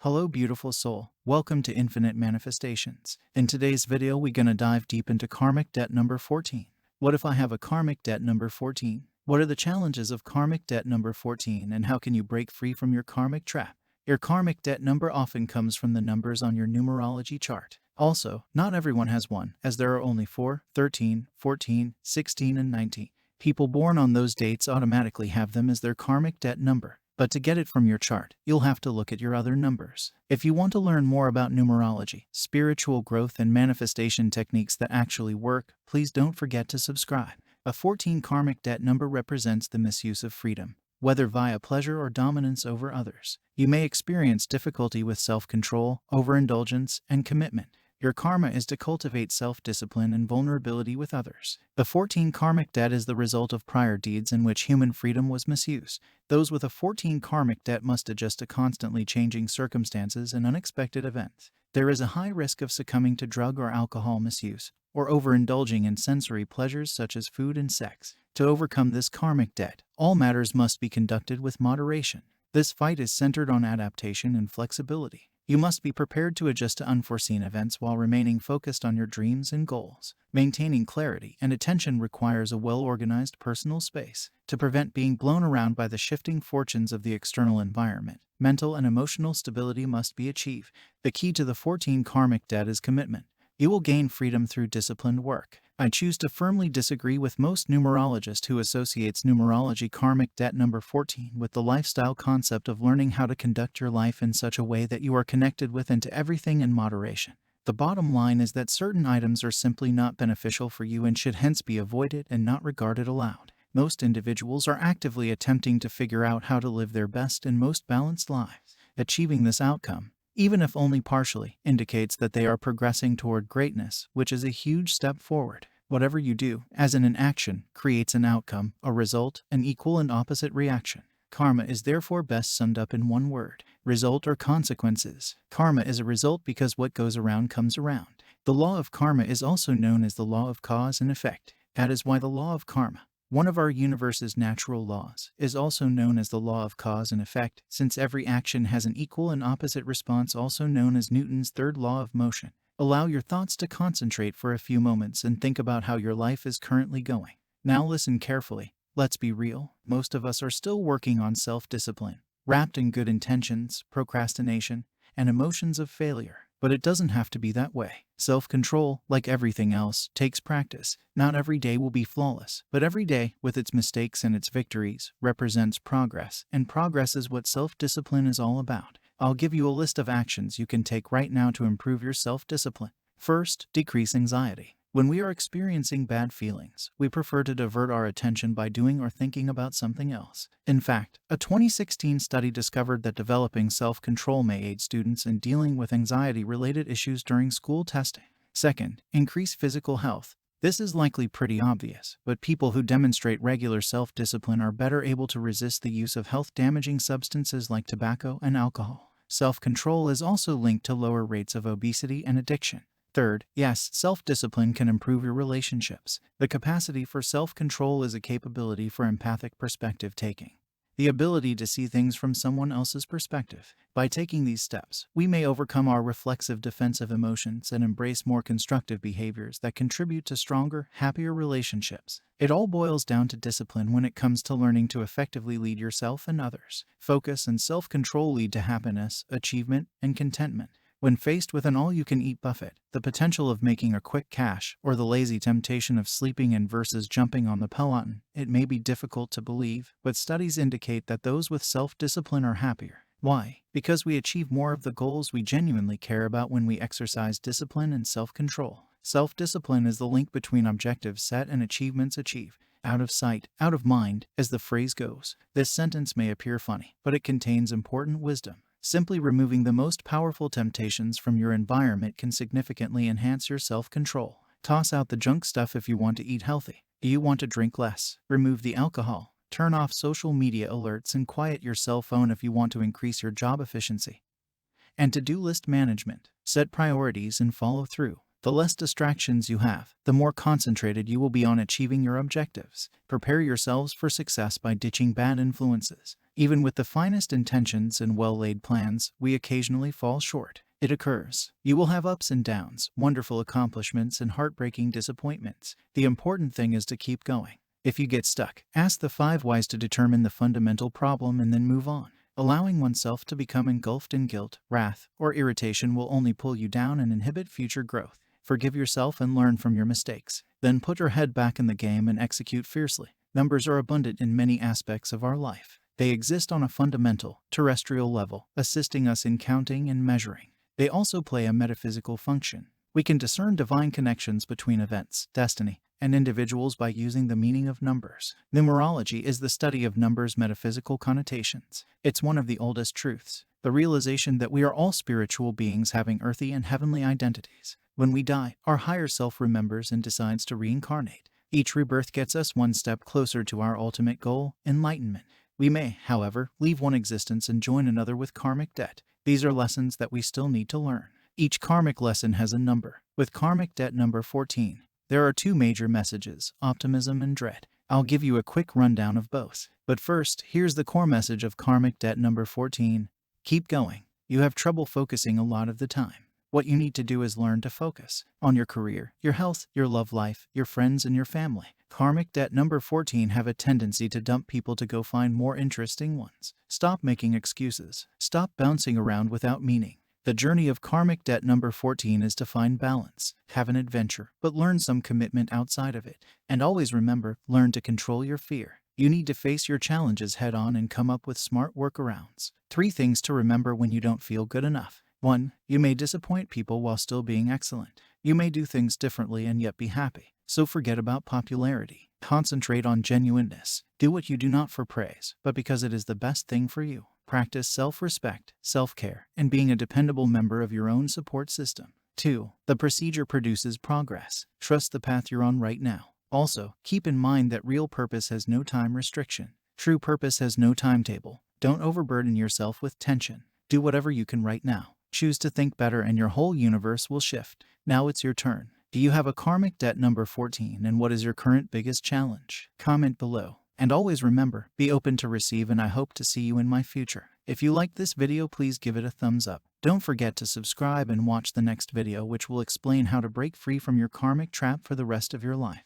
Hello beautiful soul, welcome to Infinite Manifestations. In today's video we're gonna dive deep into karmic debt number 14. What if I have a karmic debt number 14? What are the challenges of karmic debt number 14 and how can you break free from your karmic trap? Your karmic debt number often comes from the numbers on your numerology chart. Also, not everyone has one, as there are only 4, 13, 14, 16, and 19. People born on those dates automatically have them as their karmic debt number. But to get it from your chart, you'll have to look at your other numbers. If you want to learn more about numerology, spiritual growth, and manifestation techniques that actually work, please don't forget to subscribe. A 14 karmic debt number represents the misuse of freedom, whether via pleasure or dominance over others. You may experience difficulty with self-control, overindulgence, and commitment. Your karma is to cultivate self-discipline and vulnerability with others. The 14 karmic debt is the result of prior deeds in which human freedom was misused. Those with a 14 karmic debt must adjust to constantly changing circumstances and unexpected events. There is a high risk of succumbing to drug or alcohol misuse, or overindulging in sensory pleasures such as food and sex. To overcome this karmic debt, all matters must be conducted with moderation. This fight is centered on adaptation and flexibility. You must be prepared to adjust to unforeseen events while remaining focused on your dreams and goals. Maintaining clarity and attention requires a well-organized personal space. To prevent being blown around by the shifting fortunes of the external environment, mental and emotional stability must be achieved. The key to the 14 karmic debt is commitment. You will gain freedom through disciplined work. I choose to firmly disagree with most numerologists who associates numerology karmic debt number 14 with the lifestyle concept of learning how to conduct your life in such a way that you are connected with and to everything in moderation. The bottom line is that certain items are simply not beneficial for you and should hence be avoided and not regarded aloud. Most individuals are actively attempting to figure out how to live their best and most balanced lives. Achieving this outcome, even if only partially, indicates that they are progressing toward greatness, which is a huge step forward. Whatever you do, as in an action, creates an outcome, a result, an equal and opposite reaction. Karma is therefore best summed up in one word: result or consequences. Karma is a result because what goes around comes around. The law of karma is also known as the law of cause and effect. That is why the law of karma, one of our universe's natural laws, is also known as the law of cause and effect, since every action has an equal and opposite response, also known as Newton's third law of motion. Allow your thoughts to concentrate for a few moments and think about how your life is currently going. Now listen carefully. Let's be real, most of us are still working on self-discipline, wrapped in good intentions, procrastination, and emotions of failure. But it doesn't have to be that way. Self-control, like everything else, takes practice. Not every day will be flawless, but every day, with its mistakes and its victories, represents progress, and progress is what self-discipline is all about. I'll give you a list of actions you can take right now to improve your self-discipline. First, decrease anxiety. When we are experiencing bad feelings, we prefer to divert our attention by doing or thinking about something else. In fact, a 2016 study discovered that developing self-control may aid students in dealing with anxiety-related issues during school testing. Second, increase physical health. This is likely pretty obvious, but people who demonstrate regular self-discipline are better able to resist the use of health-damaging substances like tobacco and alcohol. Self-control is also linked to lower rates of obesity and addiction. Third, yes, self-discipline can improve your relationships. The capacity for self-control is a capability for empathic perspective taking, the ability to see things from someone else's perspective. By taking these steps, we may overcome our reflexive defensive emotions and embrace more constructive behaviors that contribute to stronger, happier relationships. It all boils down to discipline when it comes to learning to effectively lead yourself and others. Focus and self-control lead to happiness, achievement, and contentment. When faced with an all-you-can-eat buffet, the potential of making a quick cash, or the lazy temptation of sleeping in versus jumping on the peloton, it may be difficult to believe, but studies indicate that those with self-discipline are happier. Why? Because we achieve more of the goals we genuinely care about when we exercise discipline and self-control. Self-discipline is the link between objectives set and achievements achieved. Out of sight, out of mind, as the phrase goes. This sentence may appear funny, but it contains important wisdom. Simply removing the most powerful temptations from your environment can significantly enhance your self-control. Toss out the junk stuff if you want to eat healthy. You want to drink less. Remove the alcohol. Turn off social media alerts and quiet your cell phone if you want to increase your job efficiency. And to-do list management. Set priorities and follow through. The less distractions you have, the more concentrated you will be on achieving your objectives. Prepare yourselves for success by ditching bad influences. Even with the finest intentions and well-laid plans, we occasionally fall short. It occurs. You will have ups and downs, wonderful accomplishments and heartbreaking disappointments. The important thing is to keep going. If you get stuck, ask the 5 whys to determine the fundamental problem and then move on. Allowing oneself to become engulfed in guilt, wrath, or irritation will only pull you down and inhibit future growth. Forgive yourself and learn from your mistakes. Then put your head back in the game and execute fiercely. Numbers are abundant in many aspects of our life. They exist on a fundamental, terrestrial level, assisting us in counting and measuring. They also play a metaphysical function. We can discern divine connections between events, destiny, and individuals by using the meaning of numbers. Numerology is the study of numbers' metaphysical connotations. It's one of the oldest truths, the realization that we are all spiritual beings having earthly and heavenly identities. When we die, our higher self remembers and decides to reincarnate. Each rebirth gets us one step closer to our ultimate goal, enlightenment. We may, however, leave one existence and join another with karmic debt. These are lessons that we still need to learn. Each karmic lesson has a number. With karmic debt number 14, there are 2 major messages, optimism and dread. I'll give you a quick rundown of both. But first, here's the core message of karmic debt number 14. Keep going. You have trouble focusing a lot of the time. What you need to do is learn to focus on your career, your health, your love life, your friends, and your family. Karmic debt number 14 have a tendency to dump people to go find more interesting ones. Stop making excuses. Stop bouncing around without meaning. The journey of karmic debt number 14 is to find balance, have an adventure, but learn some commitment outside of it. And always remember, learn to control your fear. You need to face your challenges head on and come up with smart workarounds. 3 things to remember when you don't feel good enough. 1. You may disappoint people while still being excellent. You may do things differently and yet be happy. So forget about popularity. Concentrate on genuineness. Do what you do not for praise, but because it is the best thing for you. Practice self-respect, self-care, and being a dependable member of your own support system. 2. The procedure produces progress. Trust the path you're on right now. Also, keep in mind that real purpose has no time restriction. True purpose has no timetable. Don't overburden yourself with tension. Do whatever you can right now. Choose to think better and your whole universe will shift. Now it's your turn. Do you have a karmic debt number 14 and what is your current biggest challenge? Comment below. And always remember, be open to receive and I hope to see you in my future. If you liked this video, please give it a thumbs up. Don't forget to subscribe and watch the next video which will explain how to break free from your karmic trap for the rest of your life.